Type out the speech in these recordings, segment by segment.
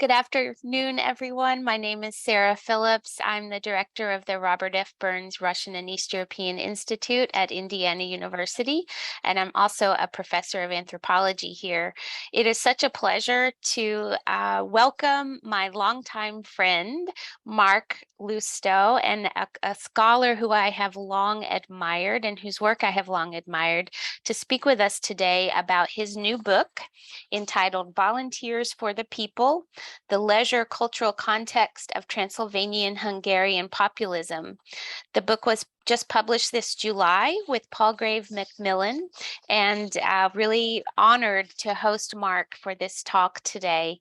Good afternoon, everyone. My name is Sarah Phillips. I'm the director of the Robert F. Burns Russian and East European Institute at Indiana University, and I'm also a professor of anthropology here. It is such a pleasure to welcome my longtime friend, Mark Loustau, and a scholar who I have long admired and whose work I have long admired, to speak with us today about his new book entitled Volunteers for the People: The Leisure Cultural Context of Transylvanian Hungarian Populism. The book was just published this July with Palgrave Macmillan, and really honored to host Mark for this talk today.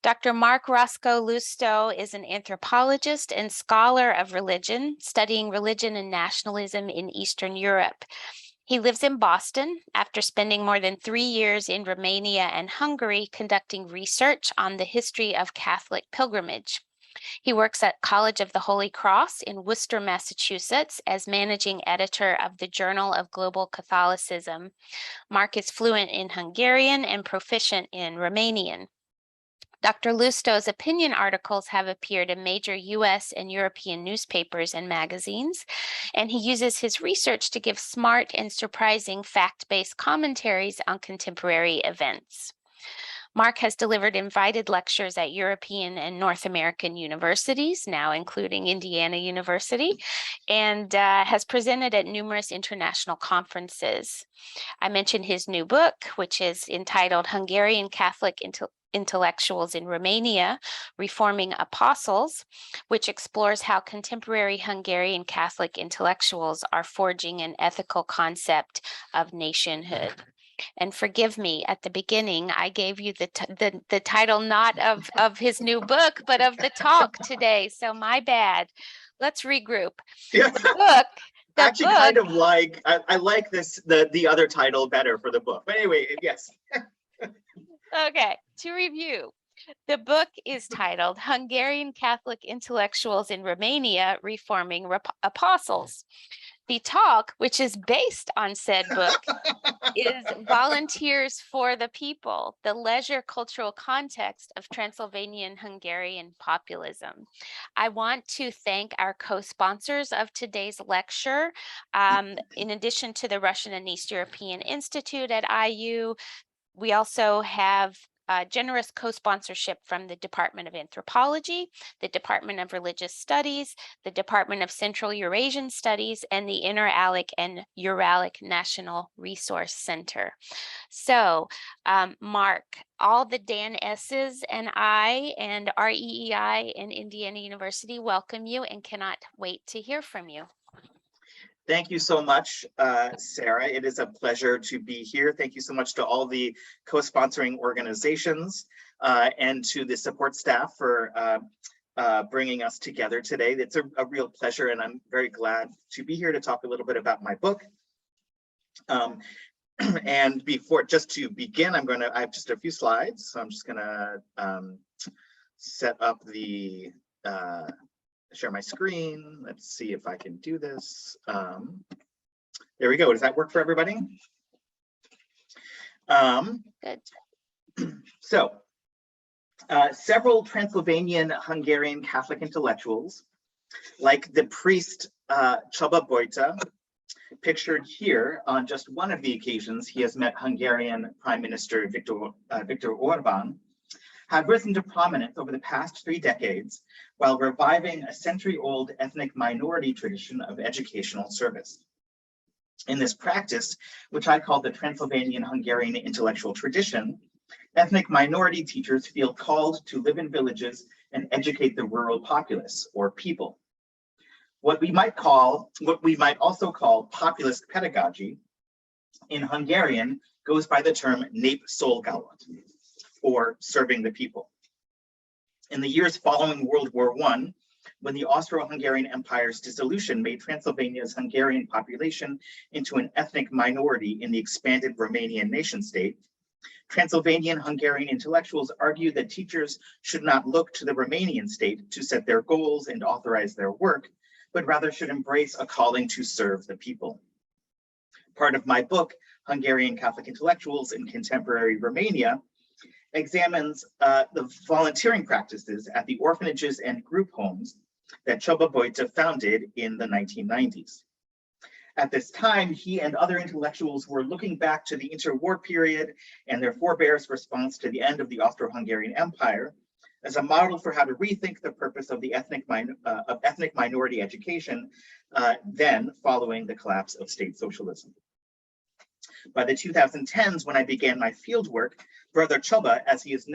Dr. Mark Roscoe Loustau is an anthropologist and scholar of religion, studying religion and nationalism in Eastern Europe. He lives in Boston after spending more than 3 years in Romania and Hungary conducting research on the history of Catholic pilgrimage. He works at College of the Holy Cross in Worcester, Massachusetts, as managing editor of the Journal of Global Catholicism. Mark is fluent in Hungarian and proficient in Romanian. Dr. Loustau's opinion articles have appeared in major US and European newspapers and magazines, and he uses his research to give smart and surprising fact-based commentaries on contemporary events. Mark has delivered invited lectures at European and North American universities, now including Indiana University, and has presented at numerous international conferences. I mentioned his new book, which is entitled Hungarian Catholic Intellectuals in Romania, Reforming Apostles, which explores how contemporary Hungarian Catholic intellectuals are forging an ethical concept of nationhood. And forgive me, at the beginning, I gave you the title not of his new book, but of the talk today. So my bad. Let's regroup. Yeah. The book. Actually, kind of like I like this the other title better for the book. But anyway, yes. Okay, to review. The book is titled Hungarian Catholic Intellectuals in Romania, Reforming Apostles. The talk, which is based on said book, is Volunteers for the People: The Leisure Cultural Context of Transylvanian Hungarian Populism. I want to thank our co-sponsors of today's lecture. In addition to the Russian and East European Institute at IU, we also have generous co-sponsorship from the Department of Anthropology, the Department of Religious Studies, the Department of Central Eurasian Studies, and the Inner-Alec and Uralic National Resource Center. So, Mark, all the Dan S's and I and REEI and Indiana University welcome you and cannot wait to hear from you. Thank you so much, Sarah. It is a pleasure to be here. Thank you so much to all the co-sponsoring organizations and to the support staff for bringing us together today. It's a real pleasure, and I'm very glad to be here to talk a little bit about my book. And just to begin, I have just a few slides, so I'm just gonna set up the share my screen. Let's see if I can do this. There we go. Does that work for everybody? Good. So, several Transylvanian Hungarian Catholic intellectuals, like the priest Csaba Bojta, pictured here on just one of the occasions he has met Hungarian Prime Minister Viktor Orban, have risen to prominence over the past 3 decades while reviving a century-old ethnic minority tradition of educational service. In this practice, which I call the Transylvanian Hungarian intellectual tradition, ethnic minority teachers feel called to live in villages and educate the rural populace, or people. What we might also call populist pedagogy in Hungarian goes by the term népnevelők, or serving the people. In the years following World War I, when the Austro-Hungarian Empire's dissolution made Transylvania's Hungarian population into an ethnic minority in the expanded Romanian nation-state, Transylvanian Hungarian intellectuals argued that teachers should not look to the Romanian state to set their goals and authorize their work, but rather should embrace a calling to serve the people. Part of my book, Hungarian Catholic Intellectuals in Contemporary Romania, examines the volunteering practices at the orphanages and group homes that Csaba Bojta founded in the 1990s. At this time, he and other intellectuals were looking back to the interwar period and their forebears' response to the end of the Austro-Hungarian Empire as a model for how to rethink the purpose of the ethnic minority education, then following the collapse of state socialism. By the 2010s, when I began my fieldwork, Brother Csaba, as he is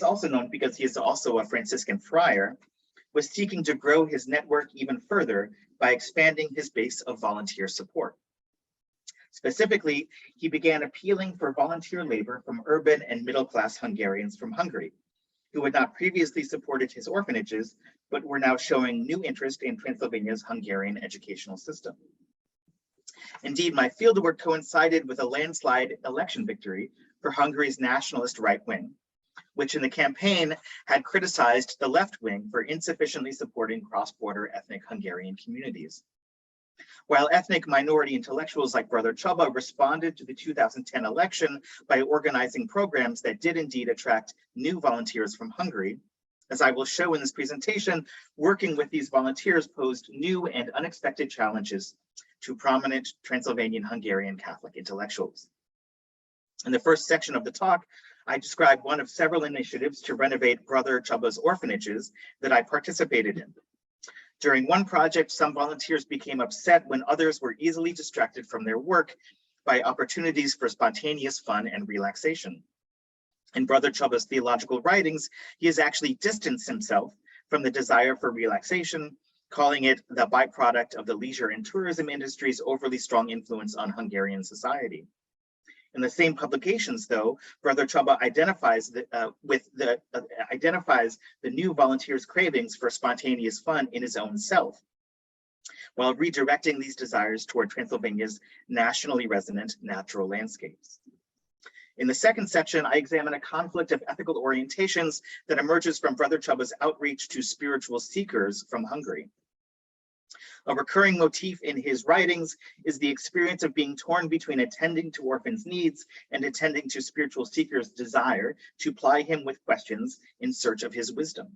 also known because he is also a Franciscan friar, was seeking to grow his network even further by expanding his base of volunteer support. Specifically, he began appealing for volunteer labor from urban and middle-class Hungarians from Hungary, who had not previously supported his orphanages, but were now showing new interest in Transylvania's Hungarian educational system. Indeed, my fieldwork coincided with a landslide election victory for Hungary's nationalist right wing, which in the campaign had criticized the left wing for insufficiently supporting cross-border ethnic Hungarian communities. While ethnic minority intellectuals like Brother Csaba responded to the 2010 election by organizing programs that did indeed attract new volunteers from Hungary, as I will show in this presentation, working with these volunteers posed new and unexpected challenges to prominent Transylvanian Hungarian Catholic intellectuals. In the first section of the talk, I describe one of several initiatives to renovate Brother Csaba's orphanages that I participated in. During one project, some volunteers became upset when others were easily distracted from their work by opportunities for spontaneous fun and relaxation. In Brother Csaba's theological writings, he has actually distanced himself from the desire for relaxation, calling it the byproduct of the leisure and tourism industry's overly strong influence on Hungarian society. In the same publications, though, Brother Csaba identifies the new volunteers' cravings for spontaneous fun in his own self, while redirecting these desires toward Transylvania's nationally resonant natural landscapes. In the second section, I examine a conflict of ethical orientations that emerges from Brother Csaba's outreach to spiritual seekers from Hungary. A recurring motif in his writings is the experience of being torn between attending to orphans' needs and attending to spiritual seekers' desire to ply him with questions in search of his wisdom.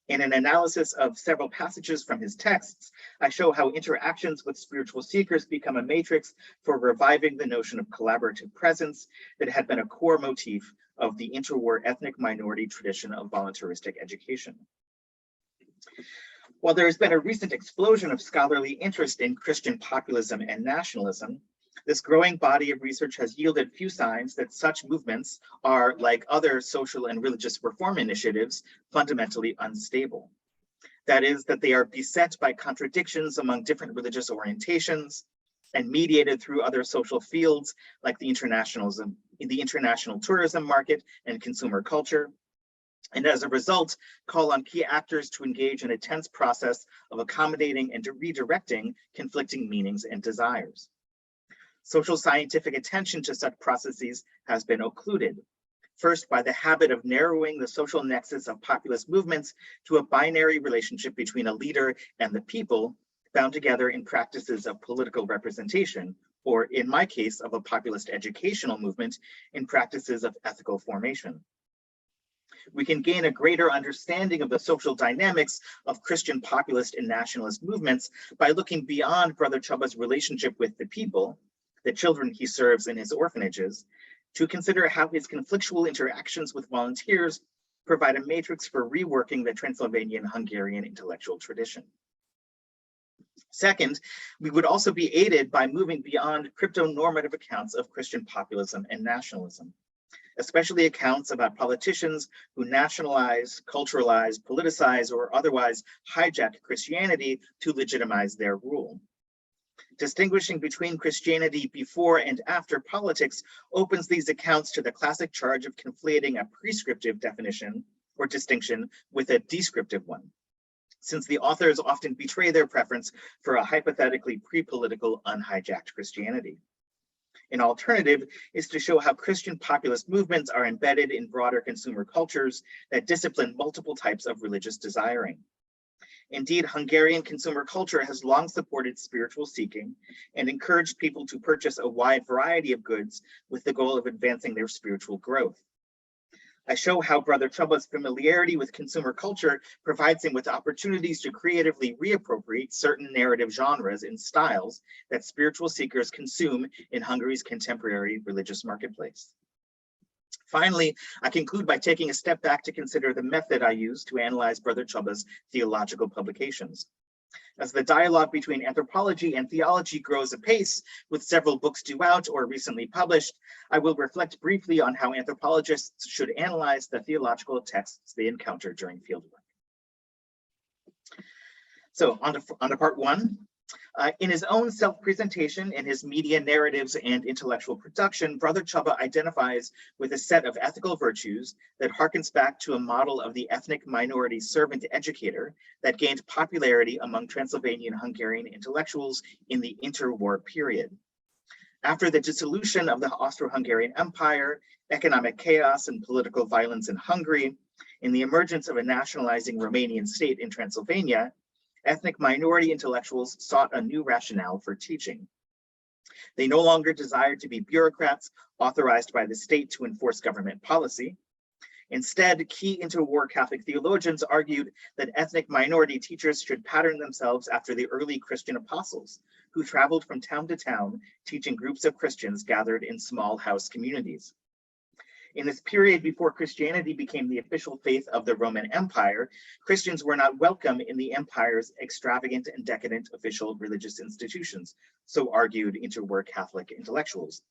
In an analysis of several passages from his texts, I show how interactions with spiritual seekers become a matrix for reviving the notion of collaborative presence that had been a core motif of the interwar ethnic minority tradition of voluntaristic education. While there has been a recent explosion of scholarly interest in Christian populism and nationalism, this growing body of research has yielded few signs that such movements are, like other social and religious reform initiatives, fundamentally unstable. That is, that they are beset by contradictions among different religious orientations and mediated through other social fields like the international tourism market and consumer culture, and as a result, call on key actors to engage in a tense process of accommodating and redirecting conflicting meanings and desires. Social scientific attention to such processes has been occluded, first by the habit of narrowing the social nexus of populist movements to a binary relationship between a leader and the people, bound together in practices of political representation, or in my case, of a populist educational movement in practices of ethical formation. We can gain a greater understanding of the social dynamics of Christian populist and nationalist movements by looking beyond Brother Csaba's relationship with the people, the children he serves in his orphanages, to consider how his conflictual interactions with volunteers provide a matrix for reworking the Transylvanian Hungarian intellectual tradition. Second, we would also be aided by moving beyond crypto-normative accounts of Christian populism and nationalism, especially accounts about politicians who nationalize, culturalize, politicize, or otherwise hijack Christianity to legitimize their rule. Distinguishing between Christianity before and after politics opens these accounts to the classic charge of conflating a prescriptive definition or distinction with a descriptive one, since the authors often betray their preference for a hypothetically pre-political, unhijacked Christianity. An alternative is to show how Christian populist movements are embedded in broader consumer cultures that discipline multiple types of religious desiring. Indeed, Hungarian consumer culture has long supported spiritual seeking and encouraged people to purchase a wide variety of goods with the goal of advancing their spiritual growth, I show how Brother Csaba's familiarity with consumer culture provides him with opportunities to creatively reappropriate certain narrative genres and styles that spiritual seekers consume in Hungary's contemporary religious marketplace. Finally, I conclude by taking a step back to consider the method I use to analyze Brother Csaba's theological publications. As the dialogue between anthropology and theology grows apace, with several books due out or recently published, I will reflect briefly on how anthropologists should analyze the theological texts they encounter during fieldwork. So on to part one. In his own self-presentation, in his media narratives and intellectual production, Brother Csaba identifies with a set of ethical virtues that harkens back to a model of the ethnic minority servant educator that gained popularity among Transylvanian Hungarian intellectuals in the interwar period. After the dissolution of the Austro-Hungarian Empire, economic chaos and political violence in Hungary, and the emergence of a nationalizing Romanian state in Transylvania, ethnic minority intellectuals sought a new rationale for teaching. They no longer desired to be bureaucrats authorized by the state to enforce government policy. Instead, key interwar Catholic theologians argued that ethnic minority teachers should pattern themselves after the early Christian apostles, who traveled from town to town, teaching groups of Christians gathered in small house communities. In this period before Christianity became the official faith of the Roman Empire, Christians were not welcome in the empire's extravagant and decadent official religious institutions, so argued interwar Catholic intellectuals.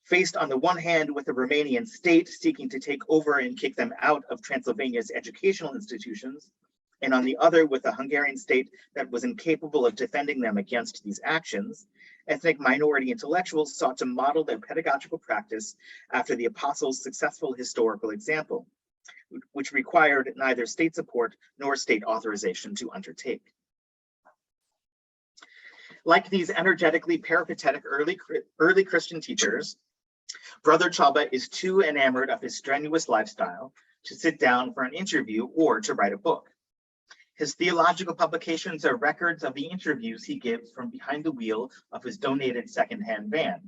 Faced on the one hand with the Romanian state seeking to take over and kick them out of Transylvania's educational institutions, and on the other with a Hungarian state that was incapable of defending them against these actions, ethnic minority intellectuals sought to model their pedagogical practice after the apostles' successful historical example, which required neither state support nor state authorization to undertake. Like these energetically peripatetic early Christian teachers, Brother Csaba is too enamored of his strenuous lifestyle to sit down for an interview or to write a book. His theological publications are records of the interviews he gives from behind the wheel of his donated secondhand van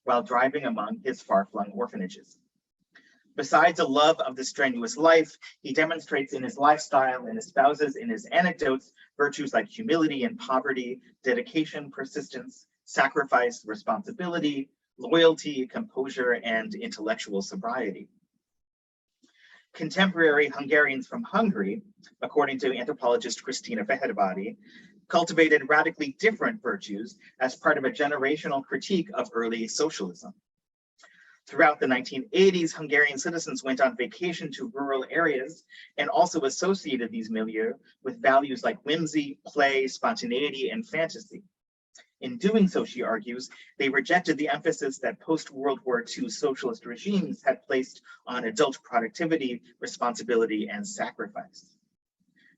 while driving among his far-flung orphanages. Besides a love of the strenuous life, he demonstrates in his lifestyle and espouses in his anecdotes virtues like humility and poverty, dedication, persistence, sacrifice, responsibility, loyalty, composure, and intellectual sobriety. Contemporary Hungarians from Hungary, according to anthropologist Christina Fehérvári, cultivated radically different virtues as part of a generational critique of early socialism. Throughout the 1980s, Hungarian citizens went on vacation to rural areas and also associated these milieux with values like whimsy, play, spontaneity, and fantasy. In doing so, she argues, they rejected the emphasis that post-World War II socialist regimes had placed on adult productivity, responsibility, and sacrifice.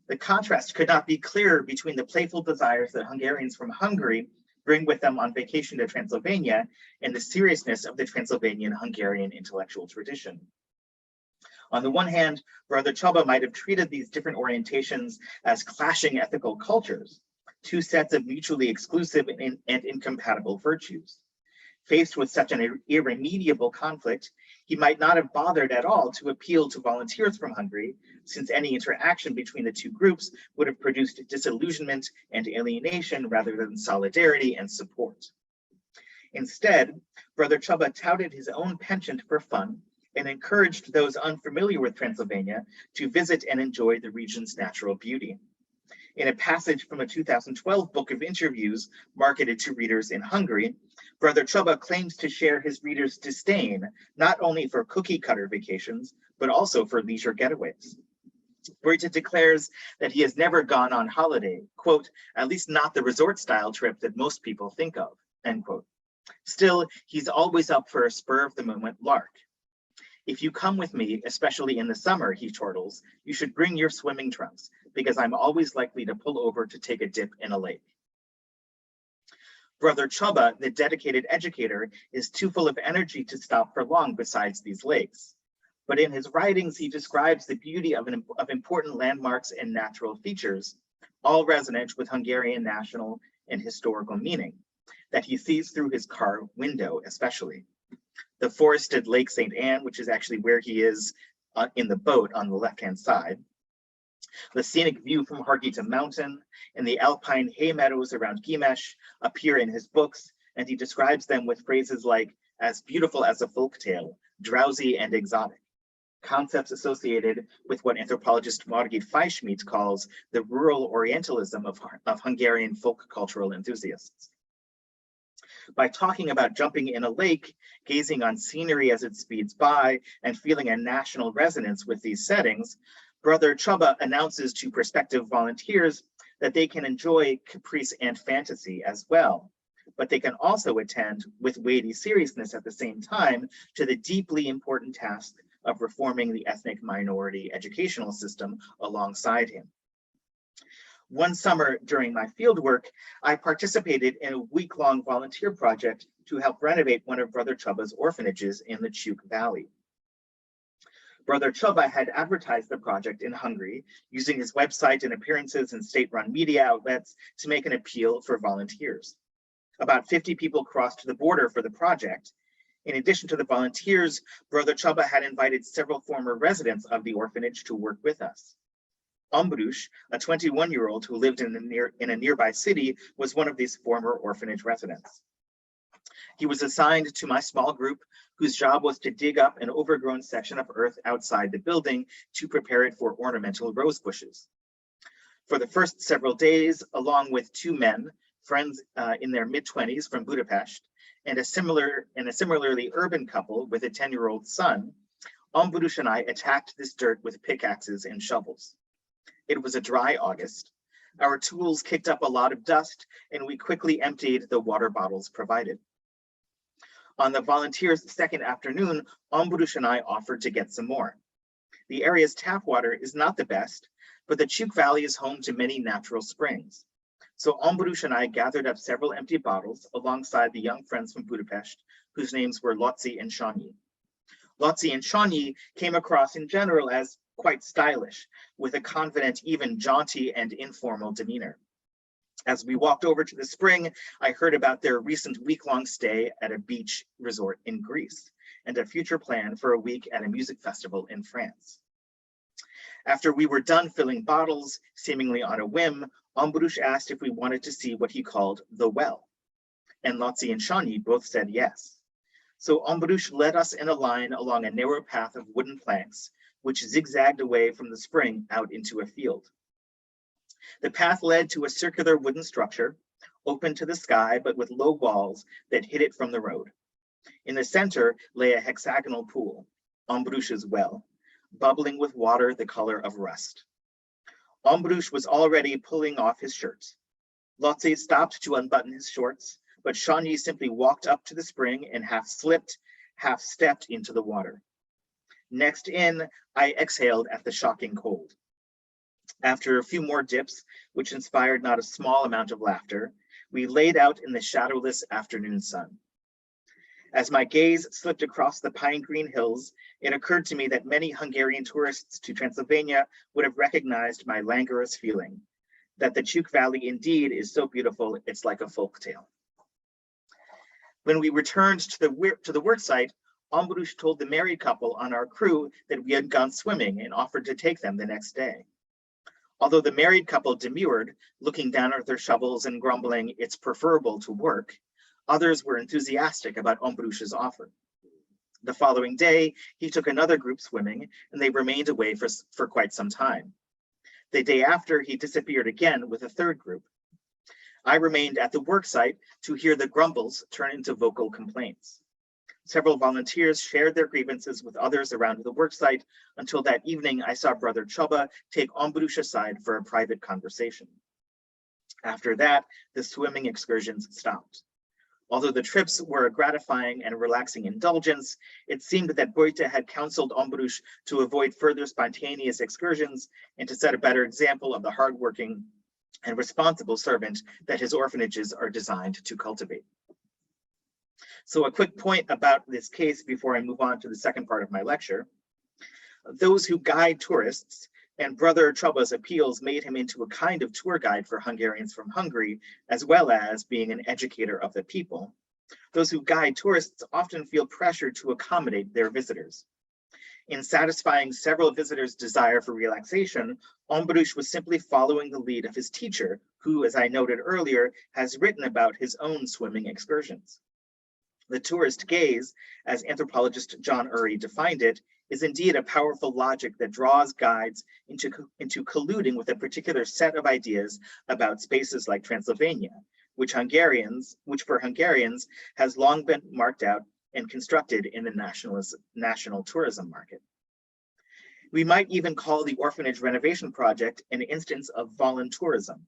The contrast could not be clearer between the playful desires that Hungarians from Hungary bring with them on vacation to Transylvania and the seriousness of the Transylvanian Hungarian intellectual tradition. On the one hand, Brother Csaba might have treated these different orientations as clashing ethical cultures, two sets of mutually exclusive and incompatible virtues. Faced with such an irremediable conflict, he might not have bothered at all to appeal to volunteers from Hungary, since any interaction between the two groups would have produced disillusionment and alienation rather than solidarity and support. Instead, Brother Csaba touted his own penchant for fun and encouraged those unfamiliar with Transylvania to visit and enjoy the region's natural beauty. In a passage from a 2012 book of interviews marketed to readers in Hungary, Brother Csaba claims to share his readers' disdain, not only for cookie cutter vacations, but also for leisure getaways. Brita declares that he has never gone on holiday, quote, at least not the resort style trip that most people think of, end quote. Still, he's always up for a spur of the moment lark. If you come with me, especially in the summer, he chortles, you should bring your swimming trunks, because I'm always likely to pull over to take a dip in a lake. Brother Csaba, the dedicated educator, is too full of energy to stop for long besides these lakes. But in his writings, he describes the beauty of important landmarks and natural features, all resonant with Hungarian national and historical meaning, that he sees through his car window especially. the forested Lake St. Anne, which is actually where he is in the boat on the left-hand side, the scenic view from Harghita Mountain, and the alpine hay meadows around Gimes appear in his books, and he describes them with phrases like as beautiful as a folk tale, drowsy and exotic, concepts associated with what anthropologist Margit Fleischmidt calls the rural Orientalism of Hungarian folk cultural enthusiasts. By talking about jumping in a lake, gazing on scenery as it speeds by, and feeling a national resonance with these settings, Brother Csaba announces to prospective volunteers that they can enjoy caprice and fantasy as well, but they can also attend with weighty seriousness at the same time to the deeply important task of reforming the ethnic minority educational system alongside him. One summer during my fieldwork, I participated in a week-long volunteer project to help renovate one of Brother Csaba's orphanages in the Csuk Valley. Brother Csaba had advertised the project in Hungary, using his website and appearances in state-run media outlets to make an appeal for volunteers. About 50 people crossed the border for the project. In addition to the volunteers, Brother Csaba had invited several former residents of the orphanage to work with us. Ambrus, a 21-year-old who lived in a nearby city, was one of these former orphanage residents. He was assigned to my small group, whose job was to dig up an overgrown section of earth outside the building to prepare it for ornamental rose bushes. For the first several days, along with two men, friends in their mid-20s from Budapest, and a similarly urban couple with a 10-year-old son, Ambrus and I attacked this dirt with pickaxes and shovels. It was a dry August. Our tools kicked up a lot of dust, and we quickly emptied the water bottles provided. On the volunteers' second afternoon, Ambrus and I offered to get some more. The area's tap water is not the best, but the Csuk Valley is home to many natural springs. So Ambrus and I gathered up several empty bottles alongside the young friends from Budapest, whose names were Lotzi and Sanyi. Lotzi and Sanyi came across in general as quite stylish, with a confident, even jaunty and informal demeanor. As we walked over to the spring, I heard about their recent week-long stay at a beach resort in Greece and a future plan for a week at a music festival in France. After we were done filling bottles, seemingly on a whim, Ambrus asked if we wanted to see what he called the well, and Lotzi and Sanyi both said yes. So Ambrus led us in a line along a narrow path of wooden planks, which zigzagged away from the spring out into a field. The path led to a circular wooden structure, open to the sky, but with low walls that hid it from the road. In the center lay a hexagonal pool, Ambrus's well, bubbling with water the color of rust. Ambrus was already pulling off his shirt. Lotzi stopped to unbutton his shorts, but Sanyi simply walked up to the spring and half slipped, half stepped into the water. Next in, I exhaled at the shocking cold. After a few more dips, which inspired not a small amount of laughter, we laid out in the shadowless afternoon sun. As my gaze slipped across the pine green hills, it occurred to me that many Hungarian tourists to Transylvania would have recognized my languorous feeling, that the Csuk Valley indeed is so beautiful, it's like a folk tale. When we returned to the work site, Ambrus told the married couple on our crew that we had gone swimming and offered to take them the next day. Although the married couple demurred, looking down at their shovels and grumbling, "It's preferable to work," others were enthusiastic about Ambrus's offer. The following day, he took another group swimming, and they remained away for quite some time. The day after, he disappeared again with a third group. I remained at the work site to hear the grumbles turn into vocal complaints. Several volunteers shared their grievances with others around the worksite until that evening I saw Brother Csaba take Ambrus aside for a private conversation. After that, the swimming excursions stopped. Although the trips were a gratifying and relaxing indulgence, it seemed that Bojta had counseled Ambrus to avoid further spontaneous excursions and to set a better example of the hardworking and responsible servant that his orphanages are designed to cultivate. So a quick point about this case before I move on to the second part of my lecture. Those who guide tourists, and Brother Csaba's appeals made him into a kind of tour guide for Hungarians from Hungary, as well as being an educator of the people, Those who guide tourists often feel pressure to accommodate their visitors. In satisfying several visitors' desire for relaxation, Ombrush was simply following the lead of his teacher, who, as I noted earlier, has written about his own swimming excursions. The tourist gaze, as anthropologist John Urry defined it, is indeed a powerful logic that draws guides into colluding with a particular set of ideas about spaces like Transylvania, which for Hungarians has long been marked out and constructed in the national tourism market. We might even call the orphanage renovation project an instance of voluntourism,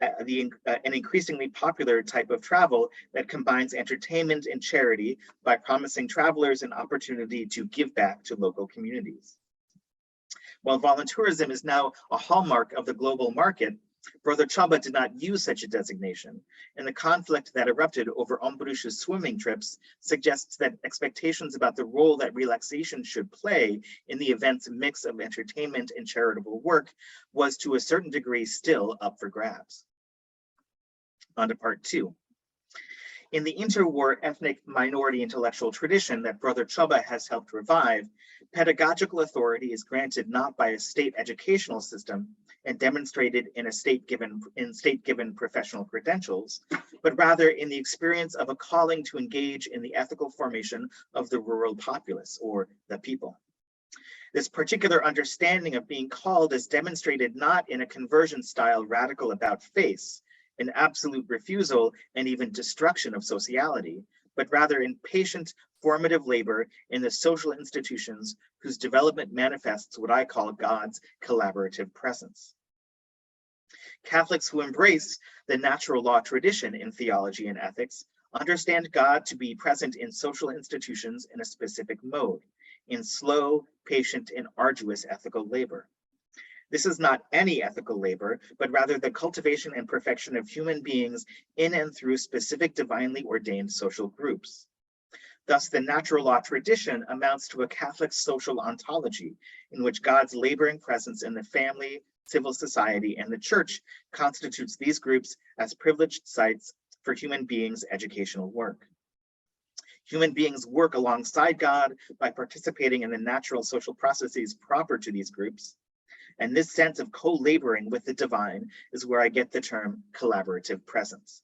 an increasingly popular type of travel that combines entertainment and charity by promising travelers an opportunity to give back to local communities. While voluntourism is now a hallmark of the global market, Brother Csaba did not use such a designation, and the conflict that erupted over Ombrush's swimming trips suggests that expectations about the role that relaxation should play in the event's mix of entertainment and charitable work was to a certain degree still up for grabs. On to part two. In the interwar ethnic minority intellectual tradition that Brother Csaba has helped revive, pedagogical authority is granted not by a state educational system and demonstrated in state-given professional credentials, but rather in the experience of a calling to engage in the ethical formation of the rural populace, or the people. This particular understanding of being called is demonstrated not in a conversion-style radical about-face, an absolute refusal and even destruction of sociality, but rather in patient, formative labor in the social institutions whose development manifests what I call God's collaborative presence. Catholics who embrace the natural law tradition in theology and ethics understand God to be present in social institutions in a specific mode, in slow, patient, and arduous ethical labor. This is not any ethical labor, but rather the cultivation and perfection of human beings in and through specific divinely ordained social groups. Thus, the natural law tradition amounts to a Catholic social ontology in which God's laboring presence in the family, civil society, and the church constitutes these groups as privileged sites for human beings' educational work. Human beings work alongside God by participating in the natural social processes proper to these groups. And this sense of co-laboring with the divine is where I get the term collaborative presence.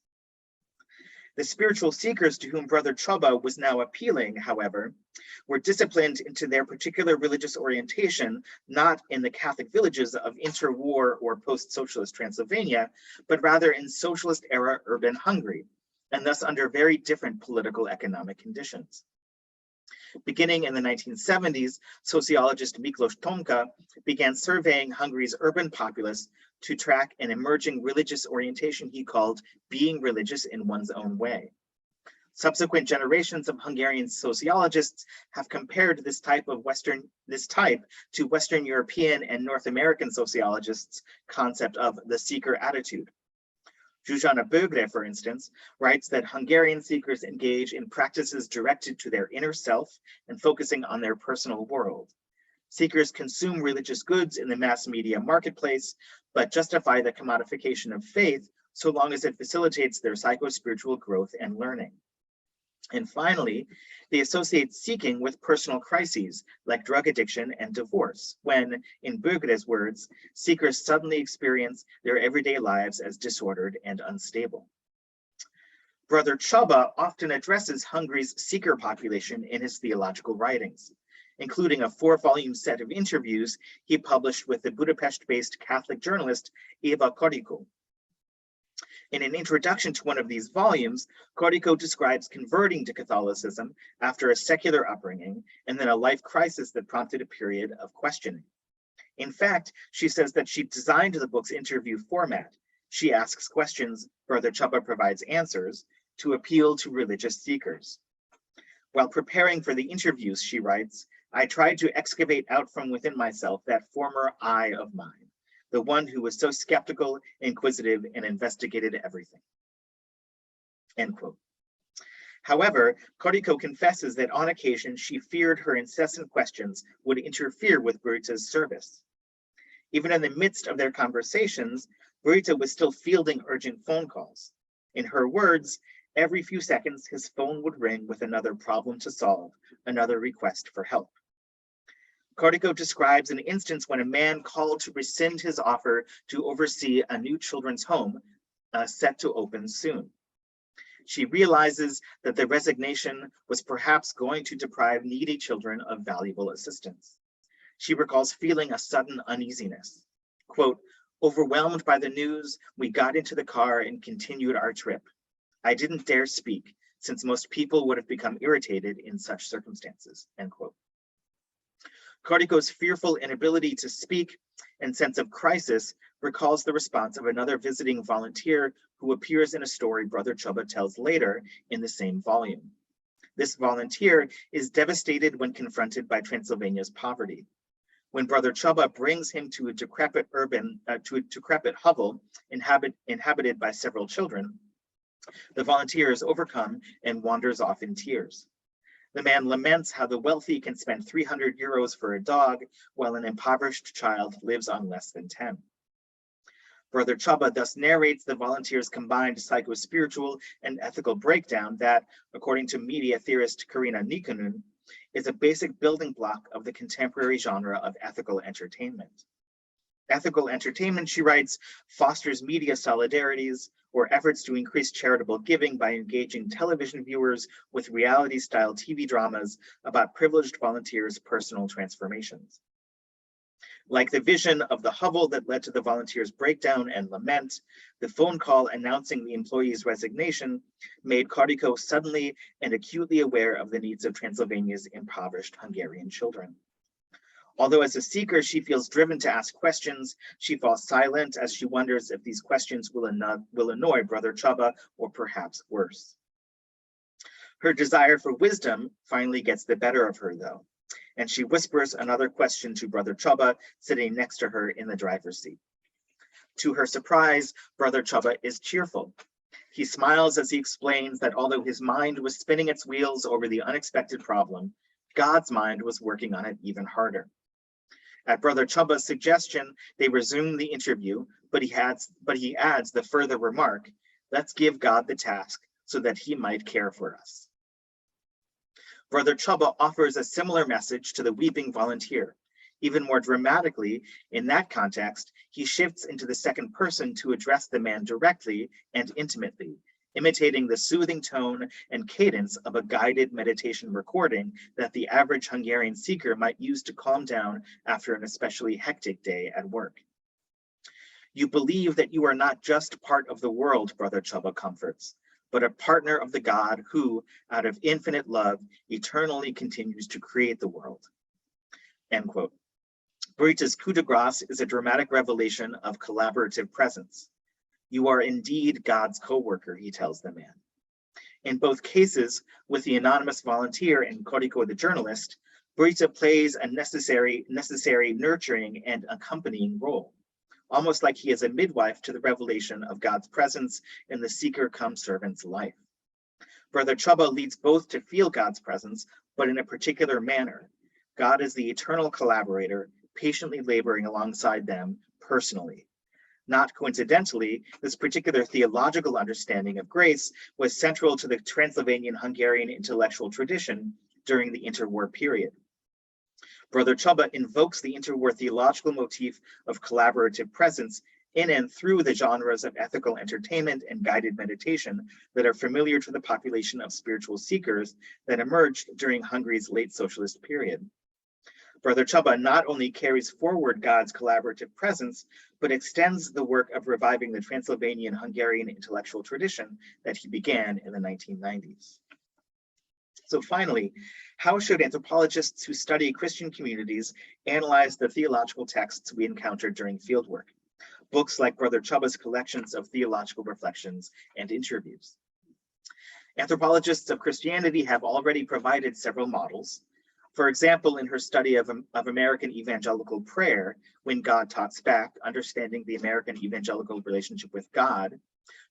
The spiritual seekers to whom Brother Csaba was now appealing, however, were disciplined into their particular religious orientation, not in the Catholic villages of interwar or post-socialist Transylvania, but rather in socialist-era urban Hungary, and thus under very different political economic conditions. Beginning in the 1970s, sociologist Miklos Tomka began surveying Hungary's urban populace to track an emerging religious orientation he called being religious in one's own way. Subsequent generations of Hungarian sociologists have compared this type to Western European and North American sociologists' concept of the seeker attitude. Zsuzsanna Bögre, for instance, writes that Hungarian seekers engage in practices directed to their inner self and focusing on their personal world. Seekers consume religious goods in the mass media marketplace, but justify the commodification of faith so long as it facilitates their psycho-spiritual growth and learning. And finally, they associate seeking with personal crises like drug addiction and divorce, when, in Bögre's words, seekers suddenly experience their everyday lives as disordered and unstable. Brother Csaba often addresses Hungary's seeker population in his theological writings, including a 4-volume set of interviews he published with the Budapest-based Catholic journalist Eva Koriko. In an introduction to one of these volumes, Koriko describes converting to Catholicism after a secular upbringing and then a life crisis that prompted a period of questioning. In fact, she says that she designed the book's interview format. She asks questions, Brother Csaba provides answers, to appeal to religious seekers. While preparing for the interviews, she writes, I tried to excavate out from within myself that former I of mine, the one who was so skeptical, inquisitive, and investigated everything. End quote. However, Koriko confesses that on occasion she feared her incessant questions would interfere with Bögre's service. Even in the midst of their conversations, Bögre was still fielding urgent phone calls. In her words, Every few seconds, his phone would ring with another problem to solve, another request for help. Cortico describes an instance when a man called to rescind his offer to oversee a new children's home set to open soon. She realizes that the resignation was perhaps going to deprive needy children of valuable assistance. She recalls feeling a sudden uneasiness. Quote, "Overwhelmed by the news, we got into the car and continued our trip. I didn't dare speak, since most people would have become irritated in such circumstances," end quote. Cortico's fearful inability to speak and sense of crisis recalls the response of another visiting volunteer who appears in a story Brother Chubba tells later in the same volume. This volunteer is devastated when confronted by Transylvania's poverty. When Brother Chubba brings him to a decrepit hovel inhabited by several children, the volunteer is overcome and wanders off in tears. The man laments how the wealthy can spend 300 euros for a dog while an impoverished child lives on less than 10. Brother Chubba thus narrates the volunteer's combined psycho-spiritual and ethical breakdown that, according to media theorist Karina Nikkonen, is a basic building block of the contemporary genre of ethical entertainment. Ethical entertainment, she writes, fosters media solidarities or efforts to increase charitable giving by engaging television viewers with reality-style TV dramas about privileged volunteers' personal transformations. Like the vision of the hovel that led to the volunteers' breakdown and lament, the phone call announcing the employee's resignation made Cortico suddenly and acutely aware of the needs of Transylvania's impoverished Hungarian children. Although as a seeker, she feels driven to ask questions, she falls silent as she wonders if these questions will annoy Brother Chubba or perhaps worse. Her desire for wisdom finally gets the better of her, though, and she whispers another question to Brother Chubba sitting next to her in the driver's seat. To her surprise, Brother Chubba is cheerful. He smiles as he explains that although his mind was spinning its wheels over the unexpected problem, God's mind was working on it even harder. At Brother Chubba's suggestion, they resume the interview, but he adds the further remark, "Let's give God the task so that he might care for us." Brother Chubba offers a similar message to the weeping volunteer. Even more dramatically, in that context, he shifts into the second person to address the man directly and intimately, imitating the soothing tone and cadence of a guided meditation recording that the average Hungarian seeker might use to calm down after an especially hectic day at work. "You believe that you are not just part of the world," Brother Chubba comforts, "but a partner of the God who, out of infinite love, eternally continues to create the world." End quote. Brita's coup de grace is a dramatic revelation of collaborative presence. "You are indeed God's co-worker," he tells the man. In both cases, with the anonymous volunteer and Cortico the journalist, Brita plays a necessary nurturing and accompanying role, almost like he is a midwife to the revelation of God's presence in the seeker-cum-servant's life. Brother Chubba leads both to feel God's presence, but in a particular manner. God is the eternal collaborator, patiently laboring alongside them personally. Not coincidentally, this particular theological understanding of grace was central to the Transylvanian Hungarian intellectual tradition during the interwar period. Brother Chubba invokes the interwar theological motif of collaborative presence in and through the genres of ethical entertainment and guided meditation that are familiar to the population of spiritual seekers that emerged during Hungary's late socialist period. Brother Chubba not only carries forward God's collaborative presence, but extends the work of reviving the Transylvanian Hungarian intellectual tradition that he began in the 1990s. So finally, how should anthropologists who study Christian communities analyze the theological texts we encountered during fieldwork? Books like Brother Chubba's collections of theological reflections and interviews. Anthropologists of Christianity have already provided several models. For example, in her study of American evangelical prayer, When God Talks Back, Understanding the American Evangelical Relationship with God,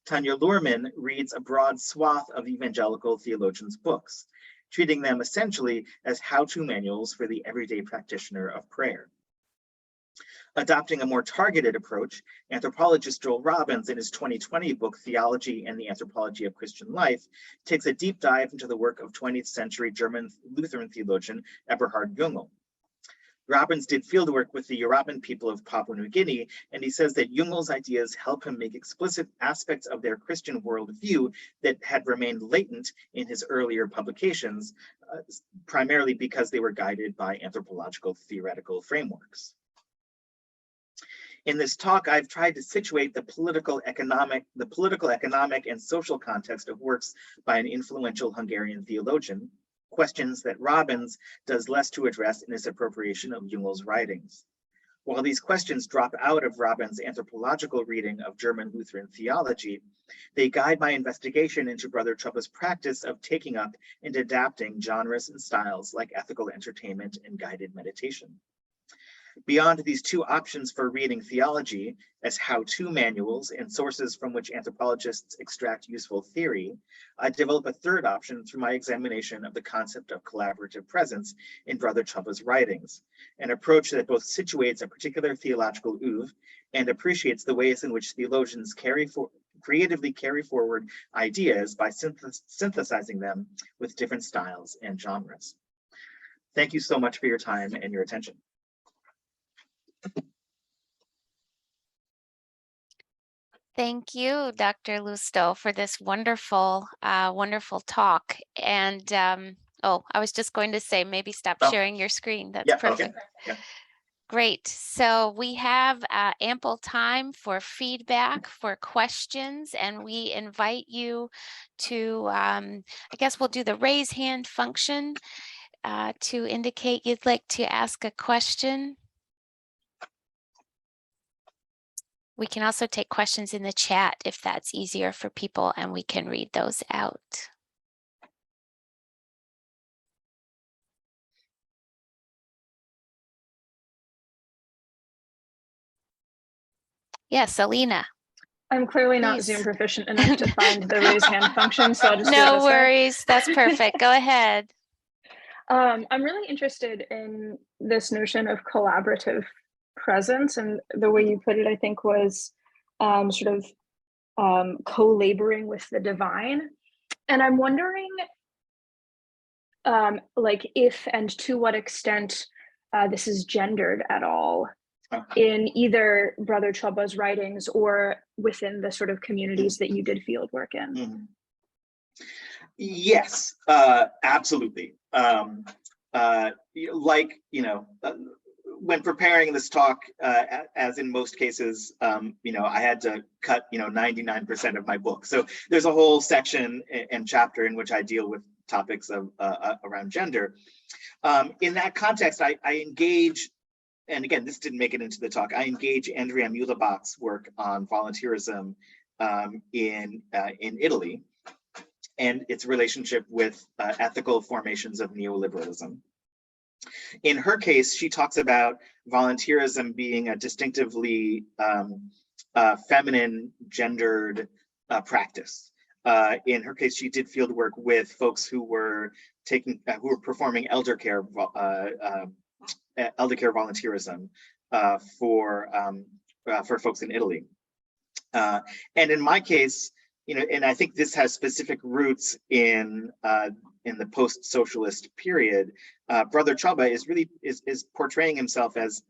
Tanya Luhrmann reads a broad swath of evangelical theologians' books, treating them essentially as how-to manuals for the everyday practitioner of prayer. Adopting a more targeted approach, anthropologist Joel Robbins, in his 2020 book, Theology and the Anthropology of Christian Life, takes a deep dive into the work of 20th century German Lutheran theologian Eberhard Jungel. Robbins did fieldwork with the Yoruban people of Papua New Guinea, and he says that Jungel's ideas help him make explicit aspects of their Christian worldview that had remained latent in his earlier publications, primarily because they were guided by anthropological theoretical frameworks. In this talk, I've tried to situate the political, economic, and social context of works by an influential Hungarian theologian, questions that Robbins does less to address in his appropriation of Jungel's writings. While these questions drop out of Robbins' anthropological reading of German Lutheran theology, they guide my investigation into Brother Chubba's practice of taking up and adapting genres and styles like ethical entertainment and guided meditation. Beyond these two options for reading theology as how-to manuals and sources from which anthropologists extract useful theory, I develop a third option through my examination of the concept of collaborative presence in Brother Chubba's writings, an approach that both situates a particular theological oeuvre and appreciates the ways in which theologians creatively carry forward ideas by synthesizing them with different styles and genres. Thank you so much for your time and your attention. Thank you, Dr. Loustau, for this wonderful, wonderful talk. And oh, I was just going to say, maybe stop sharing your screen. That's perfect. Okay. Yeah. Great. So we have ample time for feedback, for questions, and we invite you to, I guess we'll do the raise hand function to indicate you'd like to ask a question. We can also take questions in the chat if that's easier for people, and we can read those out. Yes, Alina. I'm clearly not Zoom proficient enough to find the raise hand function, so I'll just do it No this way. worries, that's perfect. Go ahead. I'm really interested in this notion of collaborative presence, and the way you put it, I think, was sort of co-laboring with the divine. And I'm wondering, like, if and to what extent this is gendered at all in either Brother Chubba's writings or within the sort of communities that you did field work in. Mm-hmm. Yes, absolutely. Like, you know, when preparing this talk, as in most cases, you know, I had to cut, you know, 99% of my book. So there's a whole section and chapter in which I deal with topics of around gender. In that context, I engage, and again, this didn't make it into the talk, I engage Andrea Muhlebach's work on volunteerism in Italy and its relationship with ethical formations of neoliberalism. In her case, she talks about volunteerism being a distinctively feminine, gendered practice. In her case, she did field work with folks who were performing elder care volunteerism for folks in Italy. And in my case, you know, and I think this has specific roots in the post-socialist period. Brother Chubba is portraying himself as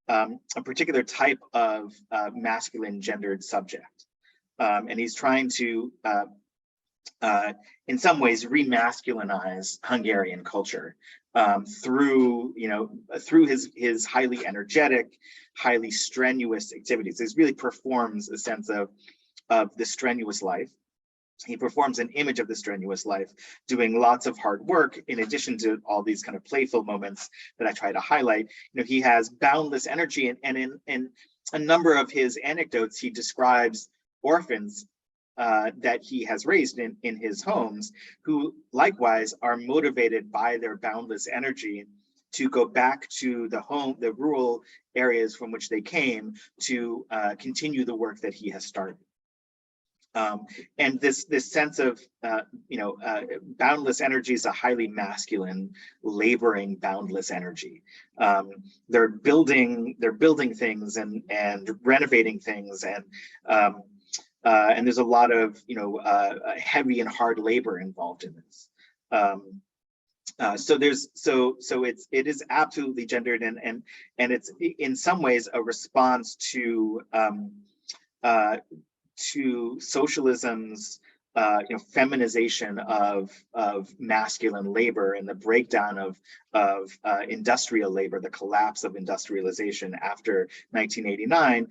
a particular type of masculine gendered subject, and he's trying to, in some ways, remasculinize Hungarian culture through his highly energetic, highly strenuous activities. He really performs a sense of the strenuous life. He performs an image of the strenuous life, doing lots of hard work, in addition to all these kind of playful moments that I try to highlight. You know, he has boundless energy, and in a number of his anecdotes, he describes orphans that he has raised in his homes, who likewise are motivated by their boundless energy to go back to the rural areas from which they came, to continue the work that he has started. And this sense of boundless energy is a highly masculine, laboring, boundless energy. They're building things and renovating things, and there's a lot of heavy and hard labor involved in this. So it is absolutely gendered, and it's in some ways a response to socialism's feminization of masculine labor and the breakdown of industrial labor, the collapse of industrialization after 1989,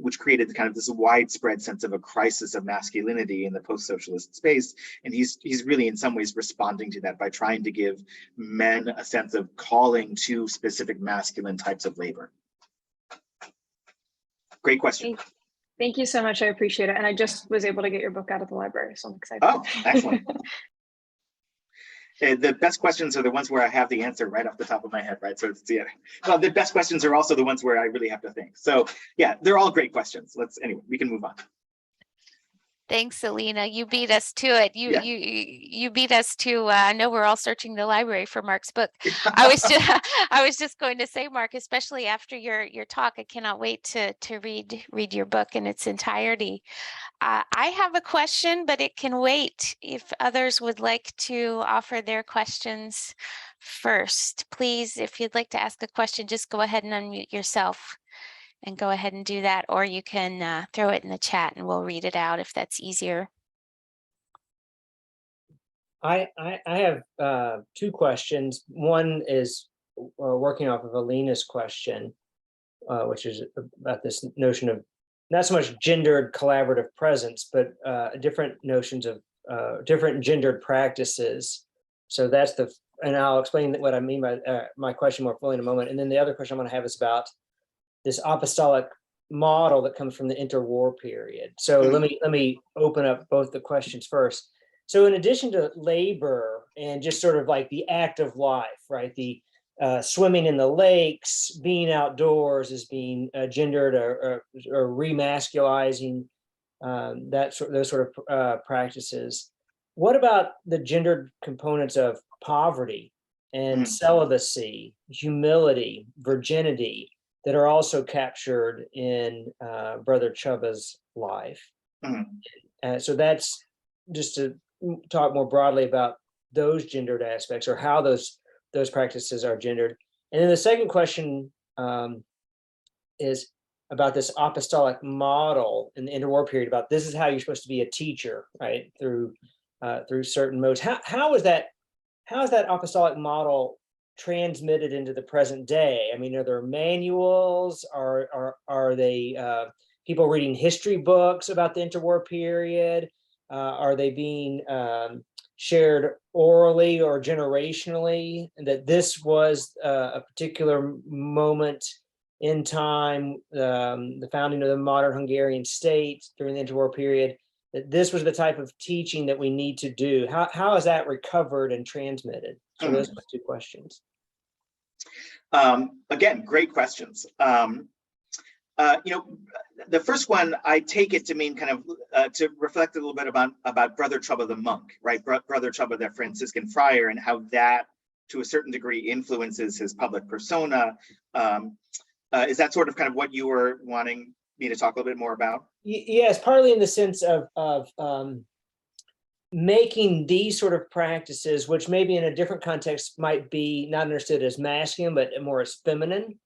which created kind of this widespread sense of a crisis of masculinity in the post-socialist space. And he's really in some ways responding to that by trying to give men a sense of calling to specific masculine types of labor. Great question. Thank you so much. I appreciate it. And I just was able to get your book out of the library, so I'm excited. Oh, excellent. The best questions are the ones where I have the answer right off the top of my head, right? So it's, yeah. Well, the best questions are also the ones where I really have to think. So yeah, they're all great questions. Anyway, we can move on. Thanks, Alina. You beat us to it. You beat us to. I know we're all searching the library for Mark's book. I was just going to say, Mark, especially after your talk, I cannot wait to read your book in its entirety. I have a question, but it can wait. If others would like to offer their questions first, please, if you'd like to ask a question, just go ahead and unmute yourself and go ahead and do that, or you can throw it in the chat and we'll read it out if that's easier. I have two questions. One is working off of Alina's question, which is about this notion of not so much gendered collaborative presence, but different notions of different gendered practices. So that's and I'll explain what I mean by my question more fully in a moment. And then the other question I'm going to have is about this apostolic model that comes from the interwar period. So let me open up both the questions first. So in addition to labor and just sort of like the act of life, right? The swimming in the lakes, being outdoors is being gendered or remasculizing, those sort of practices. What about the gendered components of poverty and celibacy, humility, virginity, that are also captured in Brother Chubba's life? So that's just to talk more broadly about those gendered aspects, or how those practices are gendered. And then the second question is about this apostolic model in the interwar period, about this is how you're supposed to be a teacher, right? Through certain modes. How is that apostolic model transmitted into the present day? I mean, are there manuals? Are they people reading history books about the interwar period? Are they being shared orally or generationally? And that this was a particular moment in time, the founding of the modern Hungarian state during the interwar period, that this was the type of teaching that we need to do. How is that recovered and transmitted? So those are my two questions. Again, great questions. The first one, I take it to mean kind of to reflect a little bit about Brother Chubba the monk, right? Brother Chubba the Franciscan friar, and how that, to a certain degree, influences his public persona. Is that sort of kind of what you were wanting me to talk a little bit more about? Yes, partly in the sense of making these sort of practices, which maybe in a different context might be not understood as masculine, but more as feminine.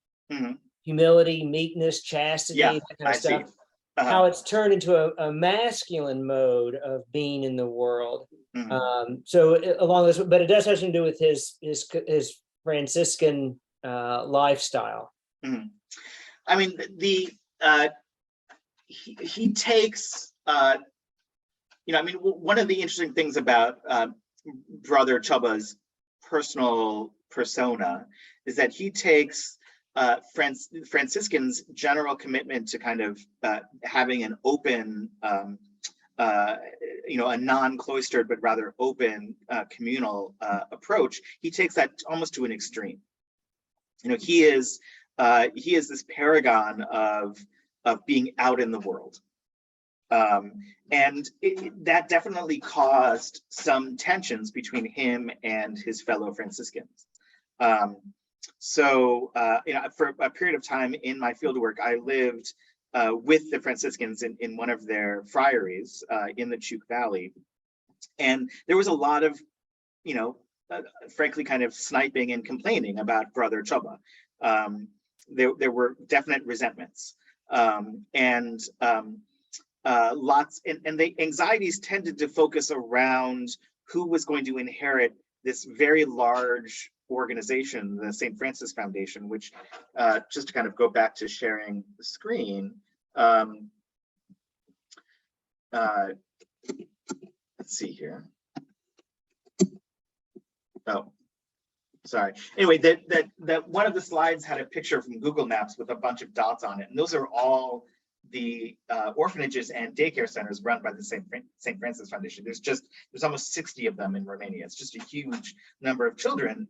Humility, meekness, chastity, that kind of stuff. How it's turned into a masculine mode of being in the world. So along this, but it does have to do with his Franciscan lifestyle. I mean, he takes, I mean, one of the interesting things about Brother Chubba's personal persona is that he takes Franciscans' general commitment to kind of having an open, a non-cloistered but rather open communal approach. He takes that almost to an extreme. He is this paragon of being out in the world. And that definitely caused some tensions between him and his fellow Franciscans. So for a period of time in my fieldwork, I lived with the Franciscans in one of their friaries in the Chuk Valley. And there was a lot of, frankly, kind of sniping and complaining about Brother Choba. There were definite resentments. And the anxieties tended to focus around who was going to inherit this very large organization, the St. Francis Foundation, which just to kind of go back to sharing the screen, let's see here. Oh, sorry. Anyway, that one of the slides had a picture from Google Maps with a bunch of dots on it, and those are all the orphanages and daycare centers run by the St. Francis Foundation. There's almost 60 of them in Romania. It's just a huge number of children.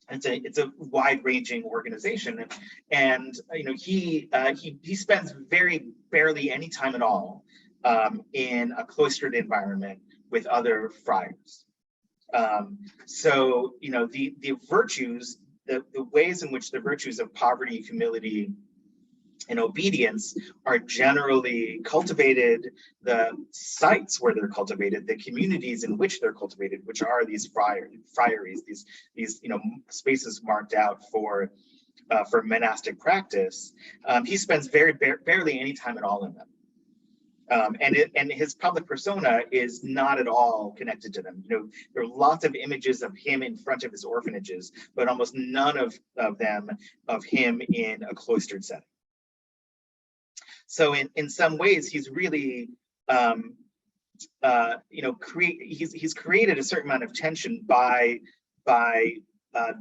It's a wide-ranging organization, and he spends very barely any time at all in a cloistered environment with other friars. So the virtues, the ways in which the virtues of poverty, humility, and obedience are generally cultivated, the sites where they're cultivated, the communities in which they're cultivated, which are these friaries, these spaces marked out for monastic practice. He spends barely any time at all in them. And his public persona is not at all connected to them. There are lots of images of him in front of his orphanages, but almost none of them of him in a cloistered setting. So in some ways, he's really, he's created a certain amount of tension by